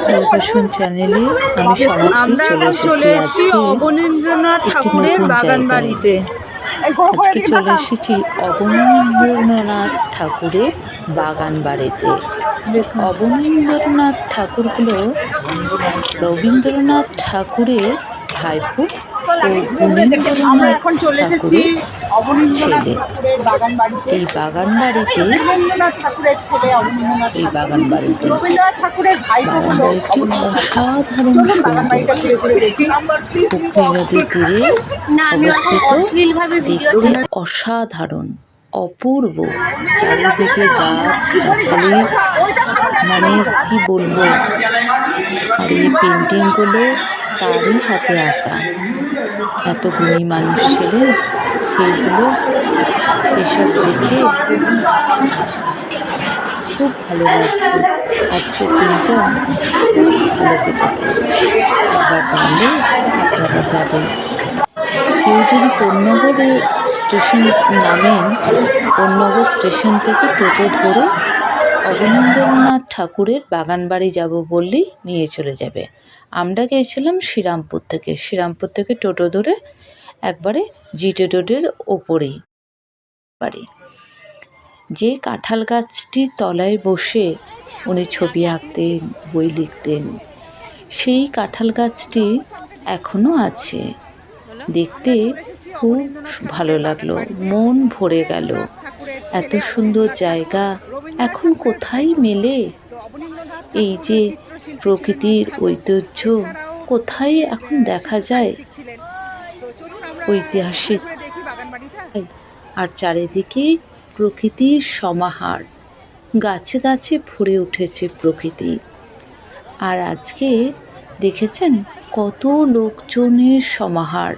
ভালোবাসন চ্যানেলে আমি আমরা এখন চলে এসেছি অবনীন্দ্রনাথ ঠাকুরের বাগান বাড়িতে। আজকে চলে এসেছি অবনীন্দ্রনাথ ঠাকুরের বাগান বাড়িতে। অবনীন্দ্রনাথ ঠাকুর হলো রবীন্দ্রনাথ ঠাকুরের ভাইপো ও গুণেন্দ্রনাথ ঠাকুরের ছেলে। এই বাগান বাড়িতে বাগান বাড়িটি অসাধারণ সুন্দর। হুগলি নদীর তীরে অবস্থিত, দেখতে অসাধারণ অপূর্ব। চারিদিকে গাছ গাছালি, মানে কি বলবো। আর এই পেন্টিংগুলো তারই হাতে আঁকা। এত গুণী মানুষ ছিলেন। এইগুলো এসব দেখে খুব ভালো লাগছে। আজকের দিনটা খুব ভালো কেটেছে। একবার পারলে আপনারা যাবেন। কেউ যদি কোন্নগরে স্টেশন নামেন, কোন্নগর স্টেশন থেকে টোটো ধরে অবনীন্দ্রনাথ ঠাকুরের বাগান বাড়ি যাব বললেই নিয়ে চলে যাবে। আমরা গিয়েছিলাম শ্রীরামপুর থেকে টোটো ধরে একবারে জিটি রোডের ওপরেই বাড়ি। যে কাঁঠাল গাছটির তলায় বসে উনি ছবি আঁকতেন, বই লিখতেন, সেই কাঁঠাল গাছটি এখনও আছে। দেখতে খুব ভালো লাগলো, মন ভরে গেল। এত সুন্দর জায়গা এখন কোথায় মেলে? এই যে প্রকৃতির ঐতিহ্য কোথায় এখন দেখা যায়? ঐতিহাসিক আর চারিদিকে প্রকৃতির সমাহার, গাছে গাছে ভরে উঠেছে প্রকৃতি। আর আজকে দেখেছেন কত লোকজনের সমাহার,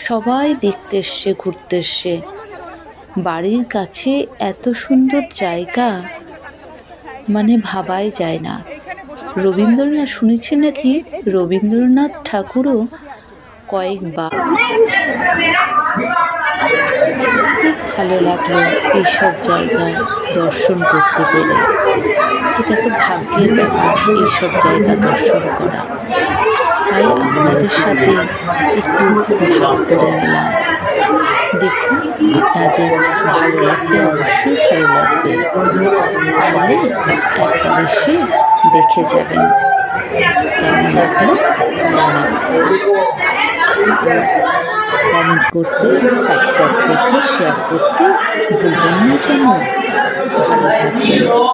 সবাই দেখতে এসছে, ঘুরতে এসছে। বাড়ির কাছে এত সুন্দর জায়গা, মানে ভাবাই যায় না। রবীন্দ্রনাথ, শুনেছি নাকি রবীন্দ্রনাথ ঠাকুরও কয়েকবার। খুব ভালো লাগলো এইসব জায়গা দর্শন করতে পেরে। এটা তো ভাগ্যের ব্যাপার, এইসব জায়গা দর্শন করা। তাই আপনাদের সাথে একটু ভাগ করে নিলাম। দেখুন, আপনাদের ভালো লাগবে, অবশ্যই ভালো লাগবে। তাহলে একবার এসে দেখে যাবেন। কেমন লাগলো জানাবেন। কমেন্ট করতে, সাবস্ক্রাইব করতে, শেয়ার করতে ভুলবেন না যেন। ভালো থাকবেন।